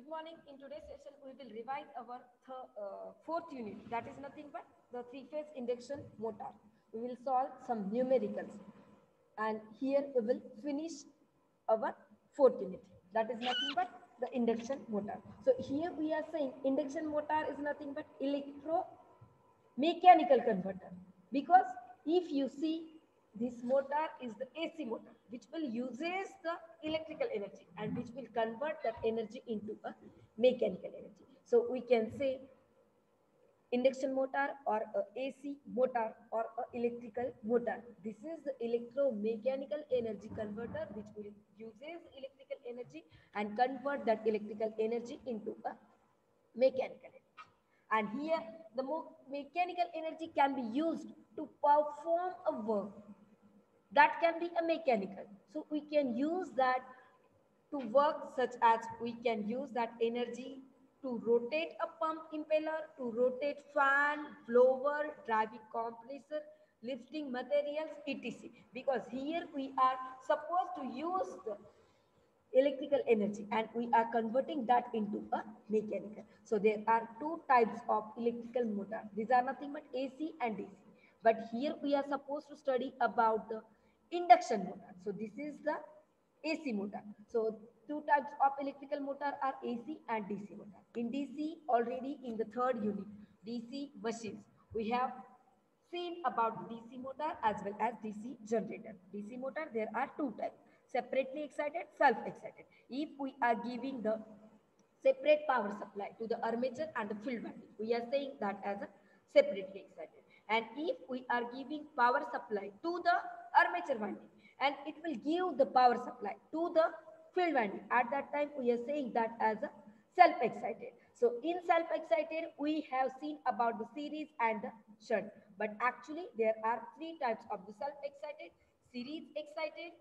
Good morning. In today's session, we will revise our fourth unit. That is nothing but the three-phase induction motor. We will solve some numericals. And here we will finish our fourth unit. That is nothing but the induction motor. So here we are saying induction motor is nothing but electromechanical converter. Because if you see, this motor is the AC motor, which will uses the electrical energy and which will convert that energy into a mechanical energy. So we can say induction motor or a AC motor or a electrical motor. This is the electromechanical energy converter which will uses electrical energy and convert that electrical energy into a mechanical energy. And here the mechanical energy can be used to perform a work that can be a mechanical. So we can use that to work, such as we can use that energy to rotate a pump impeller, to rotate fan, blower, driving compressor, lifting materials, etc. Because here we are supposed to use the electrical energy and we are converting that into a mechanical. So there are two types of electrical motor. These are nothing but AC and DC. But here we are supposed to study about the induction motor. So this is the AC motor. So two types of electrical motor are AC and DC motor. In DC, already in the third unit, DC machines, we have seen about DC motor as well as DC generator. DC motor, there are two types: separately excited, self-excited. If we are giving the separate power supply to the armature and the field winding, we are saying that as a separately excited. And if we are giving power supply to the armature winding and it will give the power supply to the field winding, at that time we are saying that as a self-excited. So in self-excited, we have seen about the series and the shunt. But actually, there are three types of the self-excited: series excited,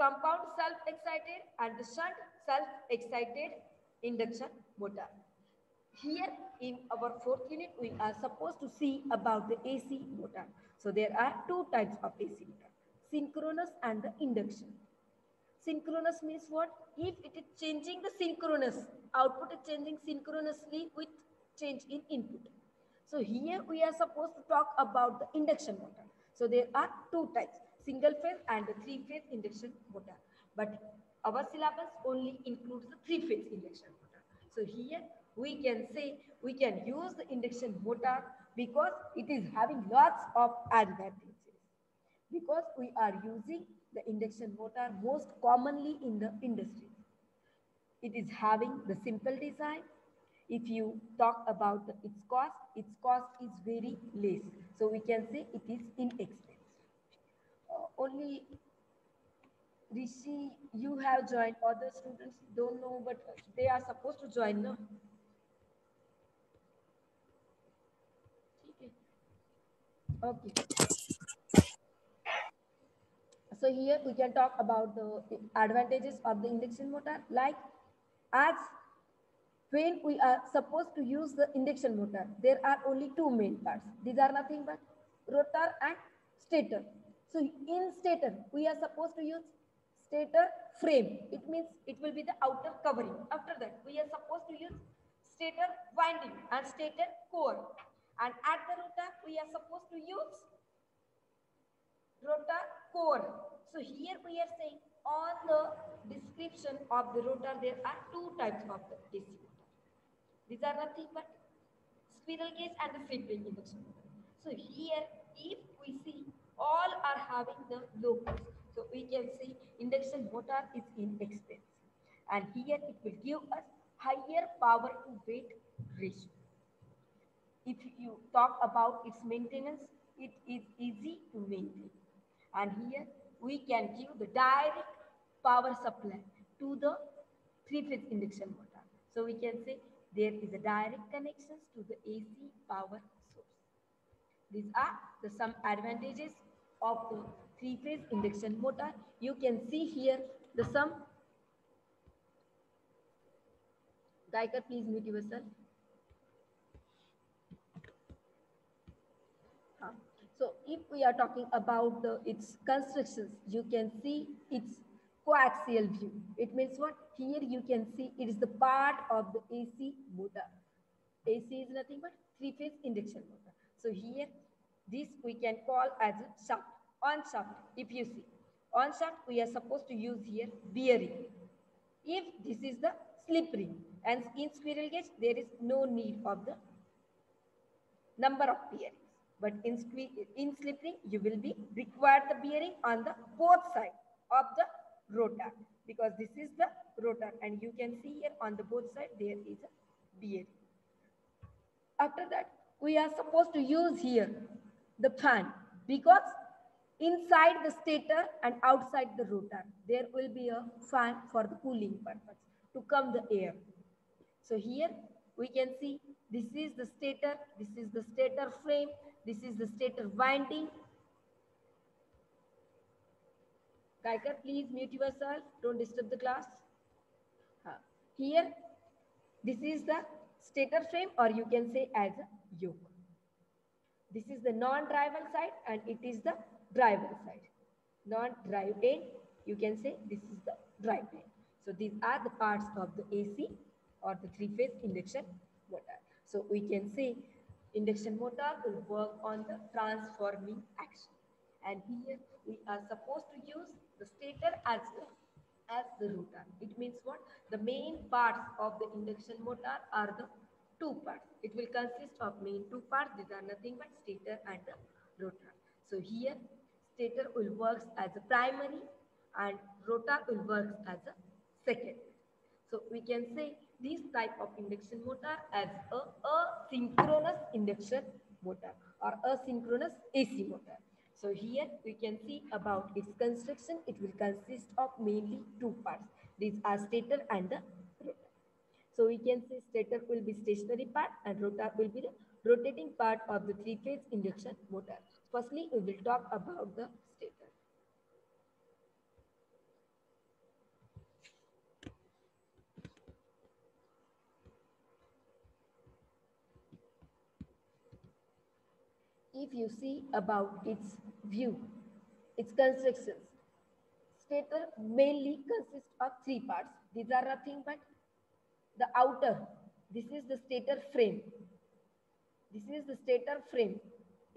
compound self-excited, and the shunt self-excited induction motor. Here in our fourth unit, we are supposed to see about the AC motor. So there are two types of AC motor: synchronous and the induction. Synchronous means what? If it is changing the synchronous, output is changing synchronously with change in input. So here we are supposed to talk about the induction motor. So there are two types: single phase and the three-phase induction motor. But our syllabus only includes the three-phase induction motor. So here we can say we can use the induction motor because it is having lots of advantages. Because we are using the induction motor most commonly in the industry. It is having the simple design. If you talk about its cost is very less. So we can say it is inexpensive. Only Rishi, you have joined. Other students don't know, but they are supposed to join, no? Okay. So here we can talk about the advantages of the induction motor. Like, as when we are supposed to use the induction motor, there are only two main parts. These are nothing but rotor and stator. So in stator, we are supposed to use stator frame. It means it will be the outer covering. After that, we are supposed to use stator winding and stator core. And at the rotor, we are supposed to use rotor core. So here we are saying on the description of the rotor, there are two types of the DC motor. These are nothing but squirrel cage and the slip-ring induction motor. So here, if we see, all are having the logos. So we can see induction motor is inexpensive. And here it will give us higher power to weight ratio. If you talk about its maintenance, it is easy to maintain. And here we can give the direct power supply to the three-phase induction motor. So we can say there is a direct connections to the AC power source. These are the some advantages of the three-phase induction motor. You can see here the some. Diker, please mute yourself. So if we are talking about its constructions, you can see its coaxial view. It means what? Here you can see it is the part of the AC motor. AC is nothing but three-phase induction motor. So here, this we can call as a shaft. On shaft, if you see, on shaft we are supposed to use here bearing. If this is the slip ring, and in squirrel cage there is no need of the number of bearings. But in slip ring, you will be required the bearing on the both sides of the rotor, because this is the rotor and you can see here on the both sides there is a bearing. After that, we are supposed to use here the fan, because inside the stator and outside the rotor, there will be a fan for the cooling purpose to come the air. So here we can see this is the stator frame, this is the stator winding. Kaikar, please mute yourself, don't disturb the class. Here, this is the stator frame, or you can say as a yoke. This is the non-driven side and it is the driven side. Non-drive end, you can say this is the drive end. So these are the parts of the AC or the three-phase induction motor. So we can say induction motor will work on the transforming action. And here we are supposed to use the stator as well as the rotor. It means what? The main parts of the induction motor are the two parts. It will consist of main two parts. These are nothing but stator and the rotor. So here stator will work as a primary and rotor will work as a secondary. So we can say this type of induction motor as a synchronous induction motor or asynchronous AC motor. So here we can see about its construction. It will consist of mainly two parts. These are stator and the rotor. So we can say stator will be stationary part and rotor will be the rotating part of the three-phase induction motor. Firstly, we will talk about the stator. If you see about its view, its constructions, stator mainly consists of three parts. These are nothing but the outer. This is the stator frame. This is the stator frame.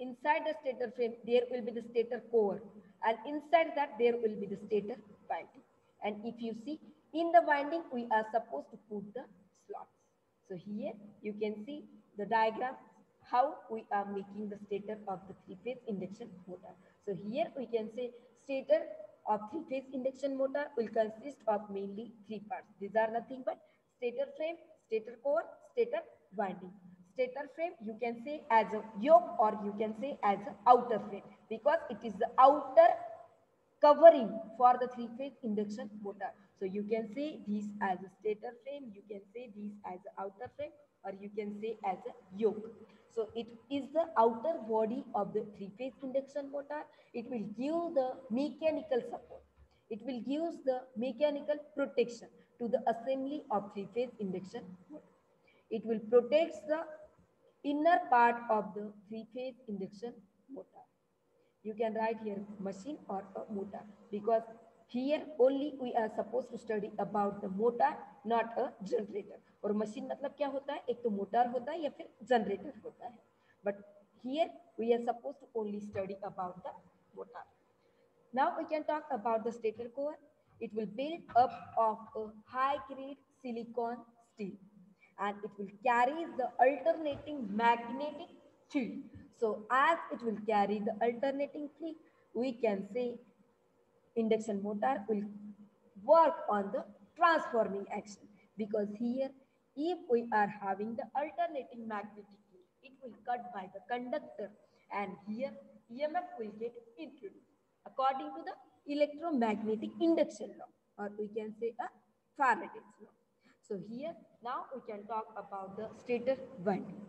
Inside the stator frame, there will be the stator core. And inside that, there will be the stator winding. And if you see, in the winding, we are supposed to put the slots. So here, you can see the diagram, how we are making the stator of the three-phase induction motor. So here, we can say stator of three-phase induction motor will consist of mainly three parts. These are nothing but stator frame, stator core, stator winding. Stator frame you can say as a yoke or you can say as an outer frame, because it is the outer covering for the three-phase induction motor. So you can say this as a stator frame, you can say this as an outer frame, or you can say as a yoke. So it is the outer body of the three-phase induction motor. It will give the mechanical support. It will give the mechanical protection to the assembly of three-phase induction motor. It will protect the inner part of the three-phase induction motor. You can write here machine or a motor, because here only we are supposed to study about the motor, not a generator. और machine मतलब क्या होता है? एक तो motor होता है या फिर generator होता है. But here we are supposed to only study about the motor. Now we can talk about the stator core. It will build up of a high-grade silicon steel, and it will carry the alternating magnetic field. So as it will carry the alternating field, we can say induction motor will work on the transforming action, because here if we are having the alternating magnetic field, it will cut by the conductor, and here EMF will get introduced according to the electromagnetic induction law, or we can say a Faraday's law. So here now we can talk about the stator winding.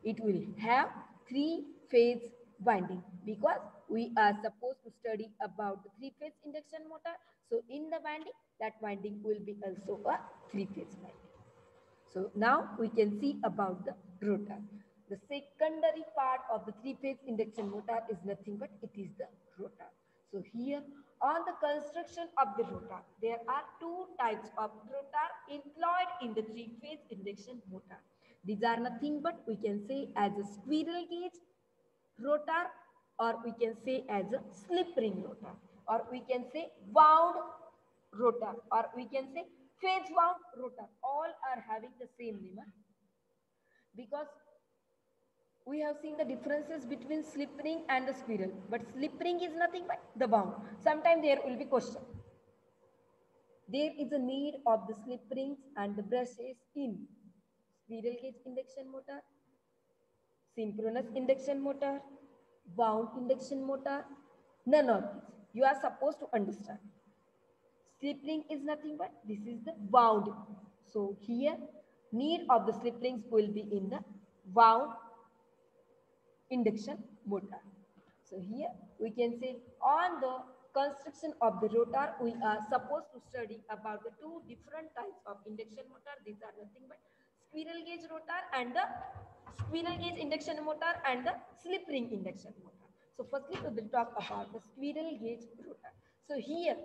It will have three-phase winding, because we are supposed to study about the three-phase induction motor. So in the winding, that winding will be also a three-phase winding. So now we can see about the rotor. The secondary part of the three-phase induction motor is nothing but it is the rotor. So here On the construction of the rotor, there are two types of rotor employed in the three-phase induction motor. These are nothing but we can say as a squirrel cage rotor, or we can say as a slip ring rotor, or we can say wound rotor, or we can say phase wound rotor. All are having the same name, because we have seen the differences between slip ring and the squirrel, but slip ring is nothing but the wound. Sometimes there will be question. There is a need of the slip rings and the brushes in squirrel cage induction motor, synchronous induction motor, wound induction motor. None of these. You are supposed to understand. Slip ring is nothing but this is the wound. So here need of the slip rings will be in the wound induction motor. So here we can say on the construction of the rotor, we are supposed to study about the two different types of induction motor. These are nothing but squirrel cage rotor and the squirrel cage induction motor and the slip ring induction motor. So firstly we will talk about the squirrel cage rotor. So here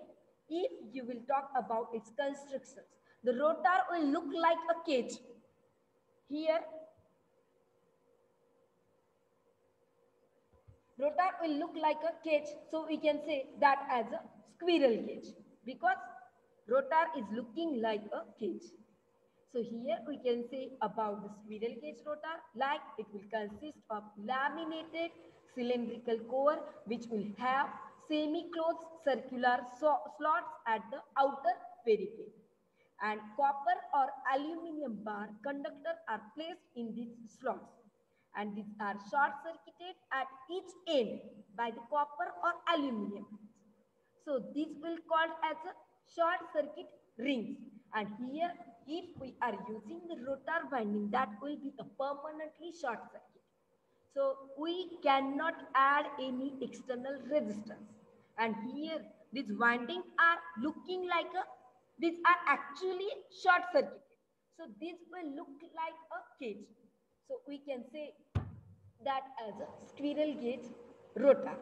if you will talk about its constructions, the rotor will look like a cage. Here rotor will look like a cage, so we can say that as a squirrel cage because rotor is looking like a cage. So here we can say about the squirrel cage rotor, like it will consist of laminated cylindrical core which will have semi-closed circular slots at the outer periphery, and copper or aluminum bar conductors are placed in these slots, and these are short circuited at each end by the copper or aluminum. So this will called as a short circuit rings, and here if we are using the rotor winding, that will be a permanently short circuit. So we cannot add any external resistance, and here these windings are looking like a, these are actually short circuited. So this will look like a cage. So we can say that as a squirrel cage rotor.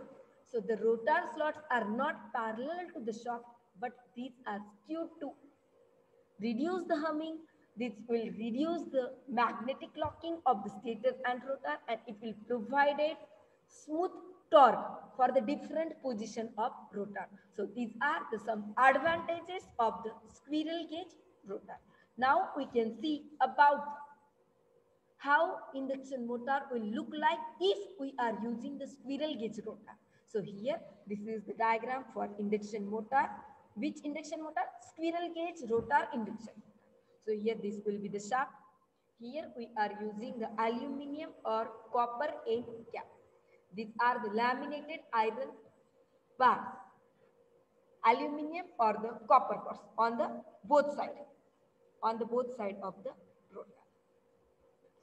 So the rotor slots are not parallel to the shaft, but these are skewed to reduce the humming. This will reduce the magnetic locking of the stator and rotor, and it will provide a smooth torque for the different position of rotor. So these are the some advantages of the squirrel cage rotor. Now we can see about how induction motor will look like if we are using the squirrel cage rotor. So here this is the diagram for induction motor. Which induction motor? Squirrel cage rotor induction. So here this will be the shaft. Here we are using the aluminum or copper end cap. These are the laminated iron bars, aluminum or the copper bars on the both side of the rotor.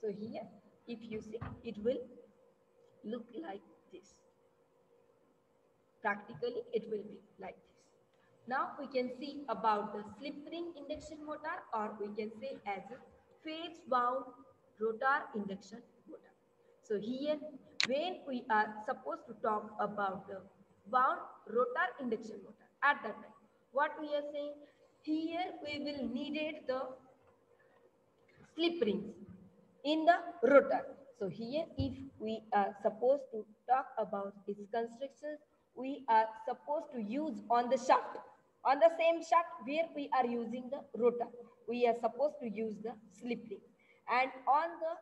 So here, if you see, it will look like this. Practically, it will be like this. Now we can see about the slip ring induction motor, or we can say as a phase wound rotor induction motor. So here, when we are supposed to talk about the wound rotor induction motor, at that time, what we are saying, here we will needed the slip rings in the rotor. So here if we are supposed to talk about its constructions, we are supposed to use on the shaft. On the same shaft where we are using the rotor, we are supposed to use the slip ring. And on the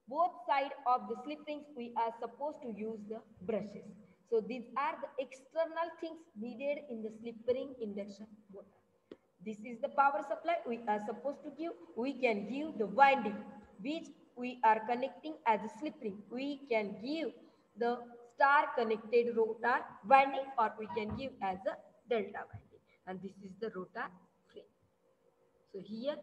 both side of the slip rings, we are supposed to use the brushes. So these are the external things needed in the slip ring induction motor. This is the power supply we are supposed to give. We can give the winding which we are connecting as a slip ring. We can give the star connected rotor winding, or we can give as a delta winding. And this is the rotor frame. So here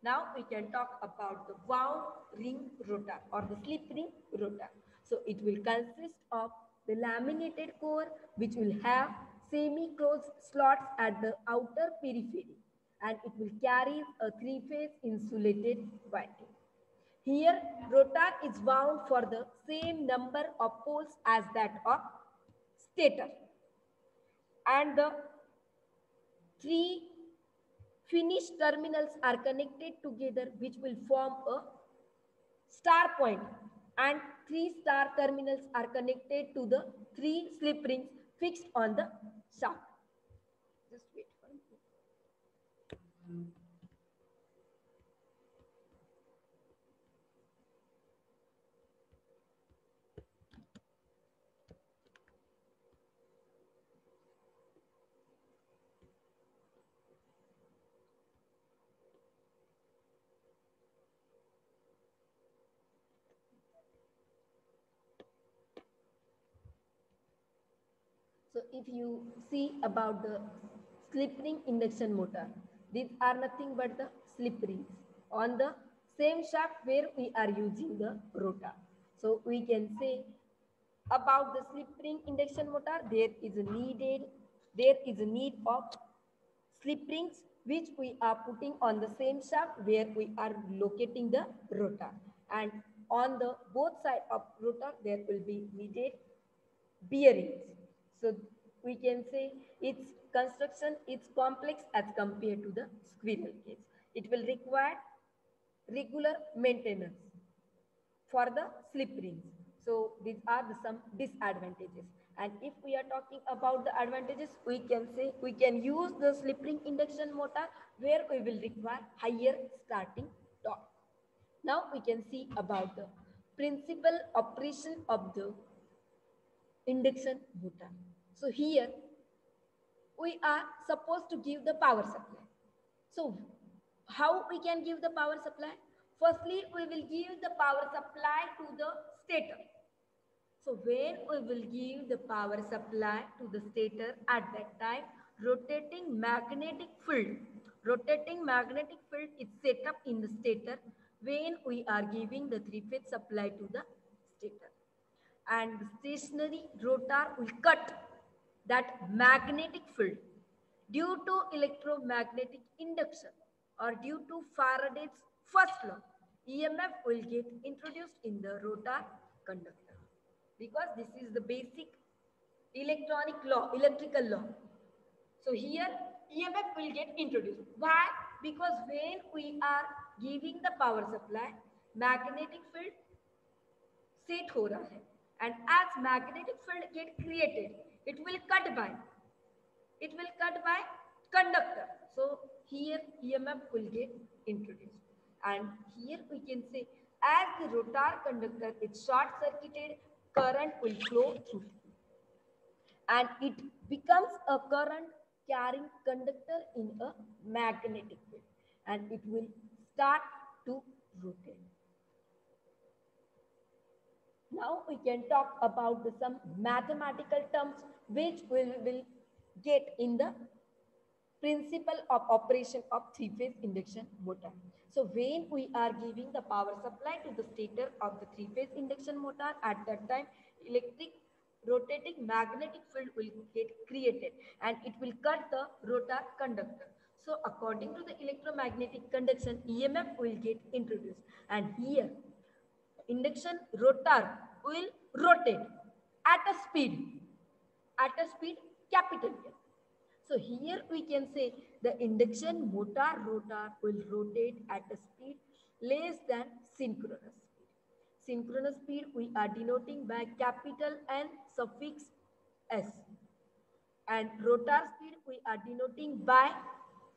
now we can talk about the wound ring rotor or the slip ring rotor. So it will consist of the laminated core which will have semi-closed slots at the outer periphery, and it will carry a three-phase insulated winding. Here rotor is wound for the same number of poles as that of stator, and the three finished terminals are connected together, which will form a star point, and three star terminals are connected to the three slip rings fixed on the shaft. Just wait for a minute. So if you see about the slip ring induction motor, these are nothing but the slip rings on the same shaft where we are using the rotor. So we can say about the slip ring induction motor, there is a need of slip rings which we are putting on the same shaft where we are locating the rotor, and on the both side of rotor there will be needed bearings. So we can say its construction is complex as compared to the squirrel cage. It will require regular maintenance for the slip rings. So these are the some disadvantages. And if we are talking about the advantages, we can say we can use the slip ring induction motor where we will require higher starting torque. Now we can see about the principal operation of the induction motor. So here we are supposed to give the power supply. So how we can give the power supply? Firstly, we will give the power supply to the stator. So when we will give the power supply to the stator, at that time rotating magnetic field is set up in the stator when we are giving the three-phase supply to the stator, and the stationary rotor will cut that magnetic field due to electromagnetic induction or due to Faraday's first law. EMF will get introduced in the rotor conductor because this is the basic electrical law. So here EMF will get introduced. Why? Because when we are giving the power supply, magnetic field set हो रहा है, and as magnetic field get created, it will cut by conductor. So here EMF will get introduced, and here we can say as the rotor conductor is short circuited, current will flow through and it becomes a current carrying conductor in a magnetic field, and it will start to rotate. Now we can talk about some mathematical terms which we will get in the principle of operation of three-phase induction motor. So when we are giving the power supply to the stator of the three-phase induction motor, at that time electric rotating magnetic field will get created and it will cut the rotor conductor. So according to the electromagnetic conduction, EMF will get introduced, and here induction rotor will rotate at a speed capital M. So here we can say the induction motor rotor will rotate at a speed less than synchronous speed. Synchronous speed we are denoting by capital N suffix S, and rotor speed we are denoting by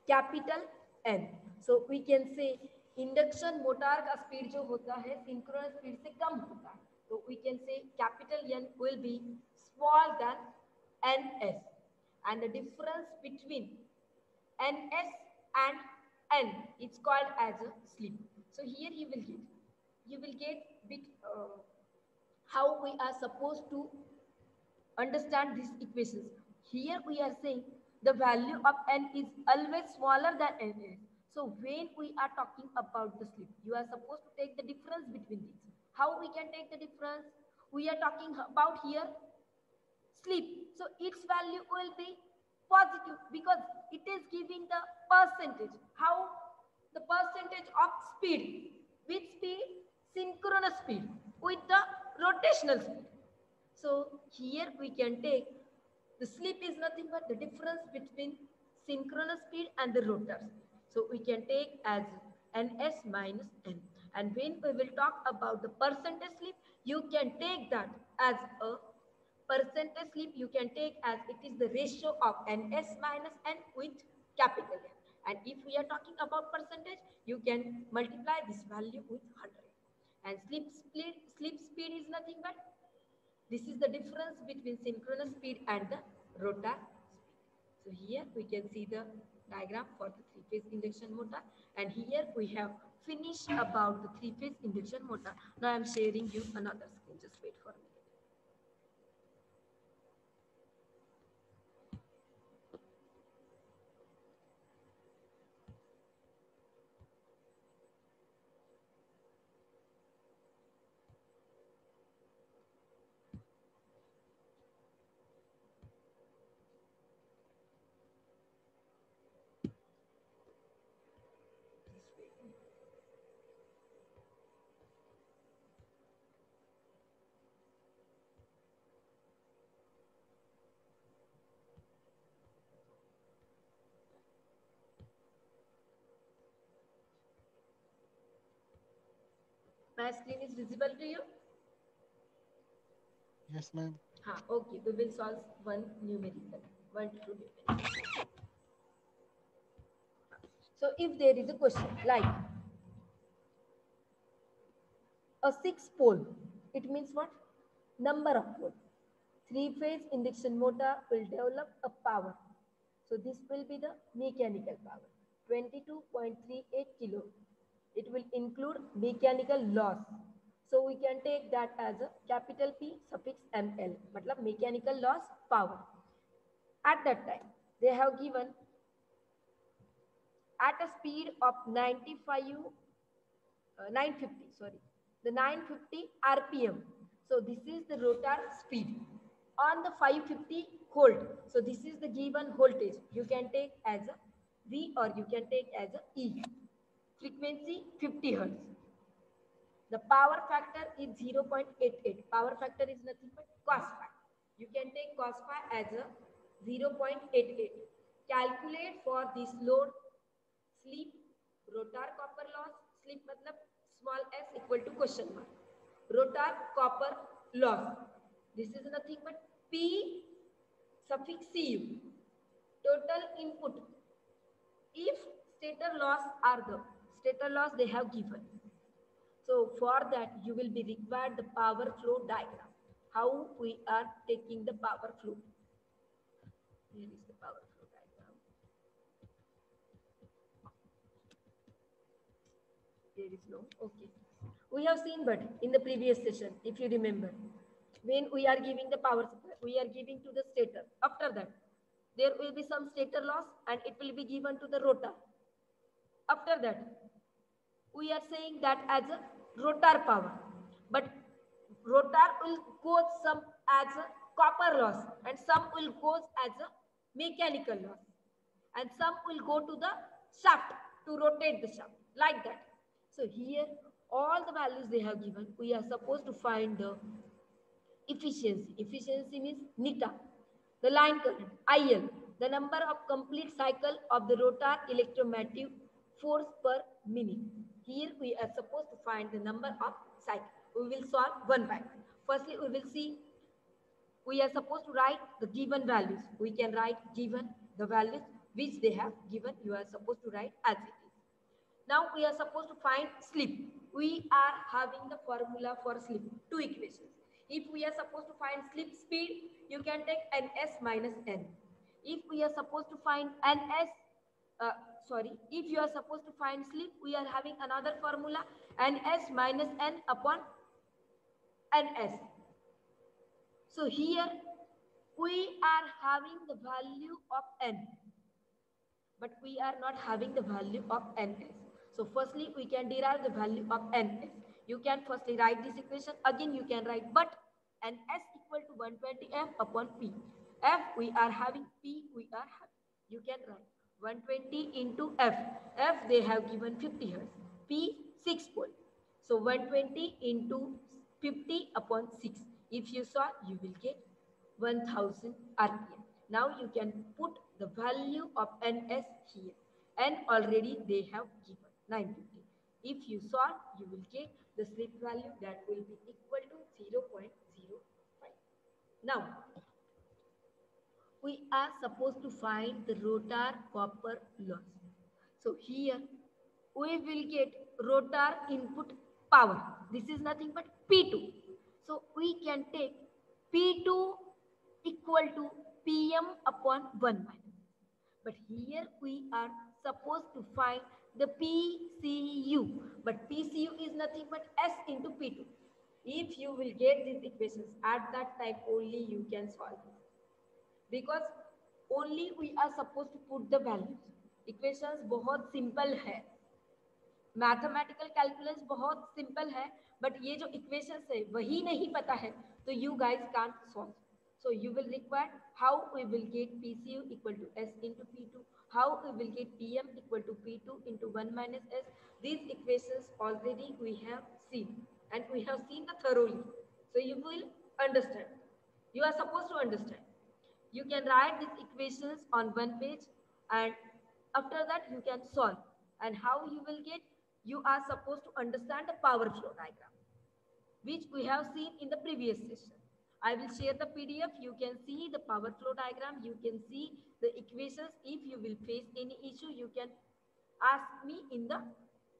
capital N. So we can say induction motor का speed जो होता है synchronous speed से कम होता है, तो we can say capital N will be small than NS, and the difference between NS and N is called as a slip. So here you will get bit how we are supposed to understand these equations. Here we are saying the value of N is always smaller than NS. So when we are talking about the slip, you are supposed to take the difference between these. How we can take the difference? We are talking about here slip. So its value will be positive because it is giving the percentage. How? The percentage of speed. Which speed? Synchronous speed with the rotational speed. So here we can take The slip is nothing but the difference between synchronous speed and the rotor speed. So we can take as ns minus n. And when we will talk about the percentage slip, you can take that as a percentage slip. You can take as it is the ratio of ns minus n with capital N. And if we are talking about percentage, you can multiply this value with 100. And slip speed is nothing but this is the difference between synchronous speed and the rotor speed. So here we can see the diagram for the three-phase induction motor, and here we have finished about the three-phase induction motor. Now I am sharing you another screen. Just wait for a minute. My screen is visible to you? Yes, ma'am. Okay, we will solve one numerical, one to two numerical. So if there is a question like a 6-pole, it means what? Number of pole. Three-phase induction motor will develop a power. So this will be the mechanical power, 22.38 kilo. It will include mechanical loss. So we can take that as a capital P suffix ML, matlab mechanical loss power. At that time, they have given at a speed of 950, sorry, the 950 RPM. So this is the rotor speed on the 550 volt. So this is the given voltage. You can take as a V or you can take as a E. Frequency 50 Hertz. The power factor is 0.88. Power factor is nothing but cos phi. You can take cos phi as a 0.88. Calculate for this load slip, rotor copper loss. Slip matlab small s equal to question mark. Rotor copper loss. This is nothing but P suffix Cu. Total input. If stator loss are the stator loss they have given. So for that you will be required the power flow diagram. How we are taking the power flow. Here is the power flow diagram. There is no, okay. We have seen but in the previous session, if you remember, when we are giving the power supply, we are giving to the stator. After that, there will be some stator loss and it will be given to the rotor. After that, we are saying that as a rotor power, but rotor will cause some as a copper loss and some will cause as a mechanical loss and some will go to the shaft to rotate the shaft like that. So here all the values they have given, we are supposed to find the efficiency. Efficiency means nita, the line current, IL, the number of complete cycle of the rotor electromagnetic force per minute. Here we are supposed to find the number of cycles. We will solve one by one. Firstly, we will see, we are supposed to write the given values. We can write given the values which they have given. You are supposed to write as it is. Now we are supposed to find slip. We are having the formula for slip, two equations. If we are supposed to find slip speed, you can take ns minus n. If we are supposed to find if you are supposed to find slip, we are having another formula, ns minus n upon ns. So here we are having the value of n, but we are not having the value of ns. So firstly, we can derive the value of ns. You can firstly write this equation. Again, you can write, but ns equal to 120 f upon p. F we are having, p we are having. You can write 120 into f. F they have given 50 hertz. P 6 volt. So 120 into 50 upon 6. If you solve, you will get 1000 RPM. Now you can put the value of ns here, and already they have given 950. If you solve, you will get the slip value that will be equal to 0.05. Now we are supposed to find the rotor copper loss. So here we will get rotor input power. This is nothing but P2. So we can take P2 equal to Pm upon 1 minus. But here we are supposed to find the PCU. But PCU is nothing but S into P2. If you will get these equations at that time only you can solve this. Because only we are supposed to put the values. Equations बहुत simple है, mathematical calculus बहुत simple है, but ये जो equations है वही नहीं पता है तो you guys can't solve. So you will require how we will get PCU equal to S into P2, how we will get PM equal to P2 into 1 minus S. These equations already we have seen and we have seen the thoroughly. So you will understand. You are supposed to understand. You can write these equations on one page and after that you can solve. And how you will get? You are supposed to understand the power flow diagram, which we have seen in the previous session. I will share the PDF. You can see the power flow diagram. You can see the equations. If you will face any issue, you can ask me in the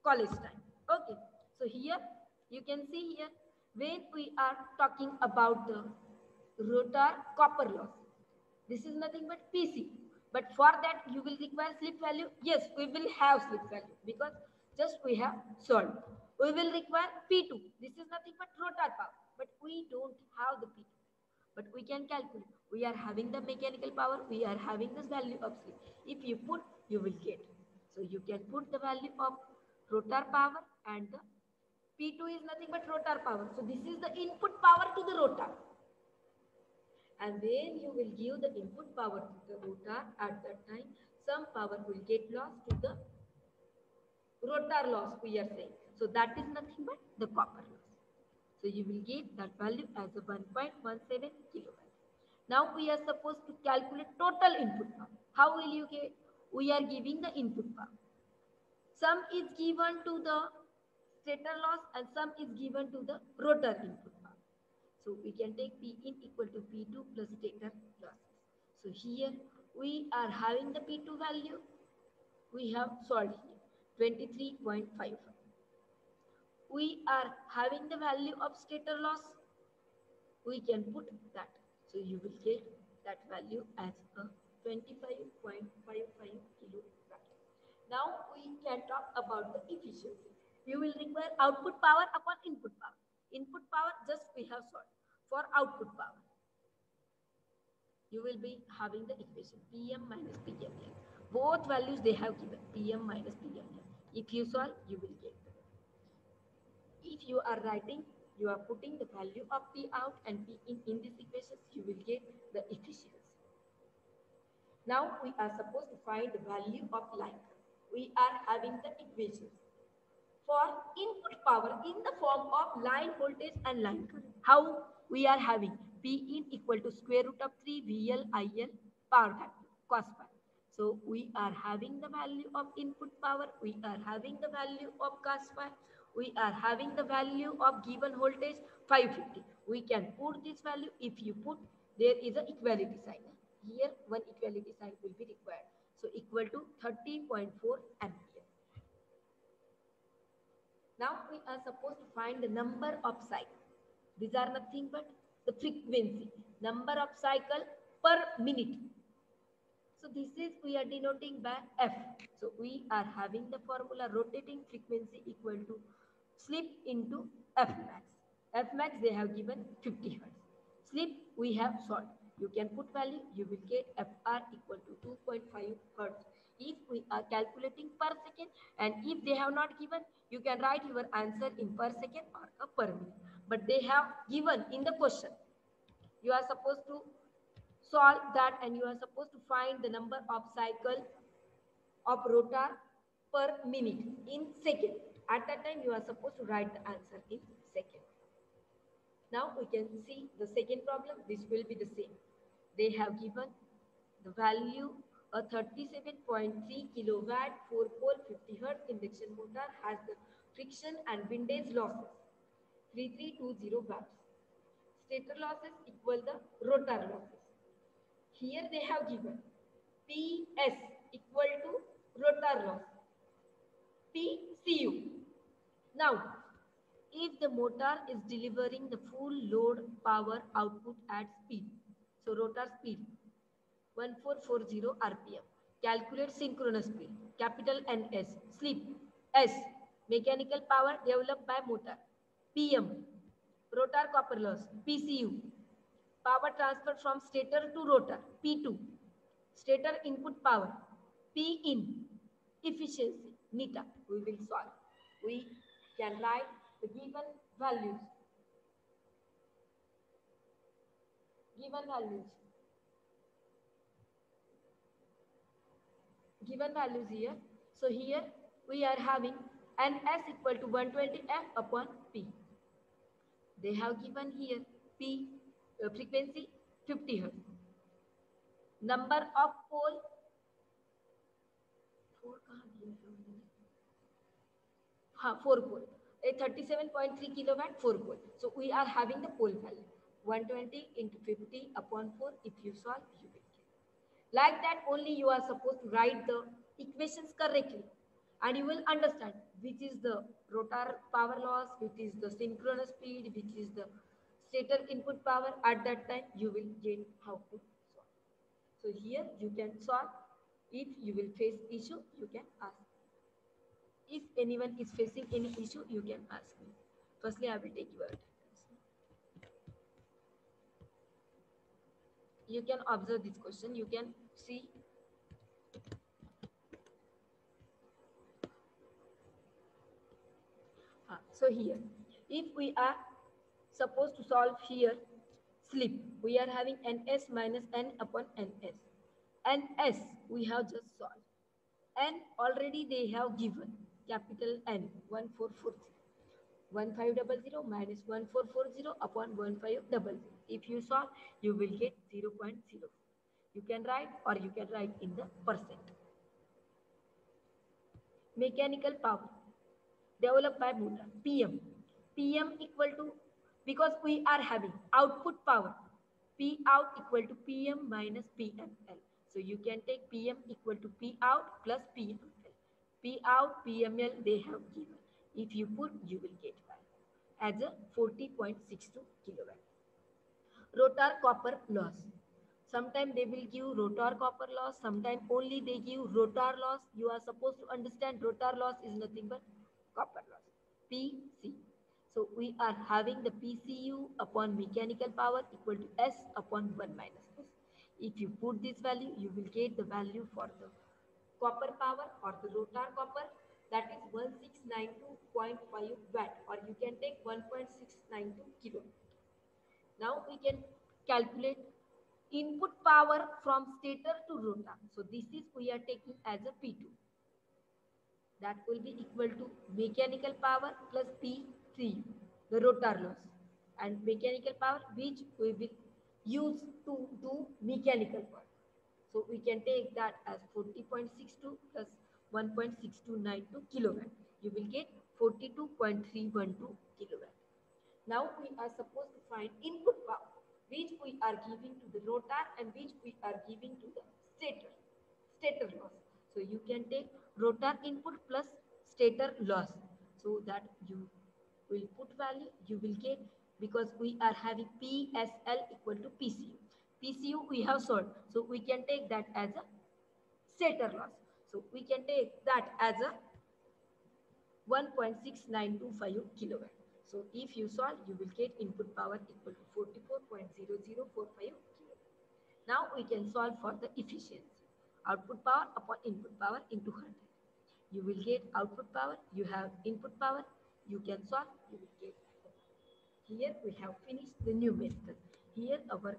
college time. Okay. So here you can see here when we are talking about the rotor copper loss. This is nothing but PC. But for that you will require slip value. Yes, we will have slip value because just we have solved. We will require P2. This is nothing but rotor power. But we don't have the P2. But we can calculate. We are having the mechanical power. We are having this value of slip. If you put, you will get. So you can put the value of rotor power and the P2 is nothing but rotor power. So this is the input power to the rotor. And when you will give the input power to the rotor, at that time, some power will get lost to the rotor loss, we are saying. So that is nothing but the copper loss. So you will get that value as a 1.17 kilowatt. Now we are supposed to calculate total input power. How will you get? We are giving the input power. Some is given to the stator loss and some is given to the rotor input power. So we can take P in equal to P2 plus stator losses. So here we are having the P2 value. We have solved here 23.55. We are having the value of stator loss. We can put that. So you will get that value as a 25.55 kilowatt. Now we can talk about the efficiency. You will require output power upon input power. Input power just we have solved. For output power, you will be having the equation PM minus PML. Both values they have given PM minus PML. If you solve, you will get them. If you are writing, you are putting the value of P out and P in these equations, you will get the efficiency. Now we are supposed to find the value of line current. We are having the equations for input power in the form of line voltage and line current. How we are having P in equal to square root of 3 VL IL power factor cos phi. So we are having the value of input power. We are having the value of cos phi. We are having the value of given voltage 550. We can put this value. If you put, there is an equality sign. Here one equality sign will be required. So equal to 30.4 ampere. Now we are supposed to find the number of cycles. These are nothing but the frequency, number of cycle per minute. So this is we are denoting by F. So we are having the formula rotating frequency equal to slip into F max. F max they have given 50 Hertz. Slip we have solved. You can put value, you will get FR equal to 2.5 Hertz. If we are calculating per second and if they have not given, you can write your answer in per second or a per minute. But they have given in the question. You are supposed to solve that and you are supposed to find the number of cycle of rotor per minute in second. At that time, you are supposed to write the answer in second. Now we can see the second problem. This will be the same. They have given The value, a 37.3 kilowatt 4-pole 50 hertz induction motor has the friction and windage losses 3320 watts. Stator losses equal the rotor losses. Here they have given PS equal to rotor loss, PCU. Now, if the motor is delivering the full load power output at speed, so rotor speed 1440 RPM, calculate synchronous speed, capital NS, slip, S, mechanical power developed by motor, PM, rotor copper loss, PCU, power transfer from stator to rotor, P2, stator input power, P in, efficiency, neta. We will solve. We can write the given values. Given values. Given values here. So here we are having NS equal to 120 F upon P. They have given here P frequency 50 Hz. Number of pole 4 pole. A 37.3 kilowatt 4 pole. So we are having the pole value 120 into 50 upon 4. If you solve, you will get. Like that only you are supposed to write the equations correctly, and you will understand which is the rotor power loss, which is the synchronous speed, which is the stator input power. At that time you will get how to solve. So here you can solve. If you will face issue, you can ask. If anyone is facing any issue, you can ask me. Firstly, I will take your attendance. You can observe this question. You can see. So here, if we are supposed to solve here slip, we are having NS minus N upon NS. NS we have just solved. N already they have given capital N 1440. 1500 minus 1440 upon 1500. If you solve, you will get 0.0. You can write or you can write in the percent. Mechanical power developed by motor, PM. PM equal to, because we are having output power, P out equal to PM minus PML. So you can take PM equal to P out plus PML. P out, PML they have given. If you put, you will get as a 40.62 kilowatt. Rotor copper loss. Sometimes they will give rotor copper loss, sometimes only they give rotor loss. You are supposed to understand rotor loss is nothing but copper loss, PC. So we are having the PCU upon mechanical power equal to S upon 1 minus S. If you put this value, you will get the value for the copper power or the rotor copper, that is 1692.5 watt, or you can take 1.692 kilo. Now we can calculate input power from stator to rotor. So this is we are taking as a P2. That will be equal to mechanical power plus P3, the rotor loss, and mechanical power which we will use to do mechanical work. So we can take that as 40.62 plus 1.6292 kilowatt. You will get 42.312 kilowatt. Now we are supposed to find input power, which we are giving to the rotor and which we are giving to the stator loss. So you can take rotor input plus stator loss. So that you will put value, you will get, because we are having PSL equal to PCU. PCU we have solved. So we can take that as a stator loss. So we can take that as a 1.6925 kilowatt. So if you solve, you will get input power equal to 44.0045 kilowatt. Now we can solve for the efficiency. Output power upon input power into 100. You will get output power, you have input power, you can solve, you will get. Here we have finished the new method. Here our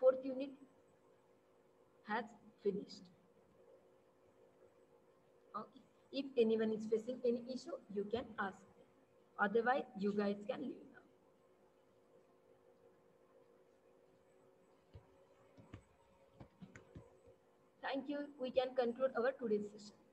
4th unit has finished. Okay. If anyone is facing any issue, you can ask. Otherwise, you guys can leave now. Thank you. We can conclude our today's session.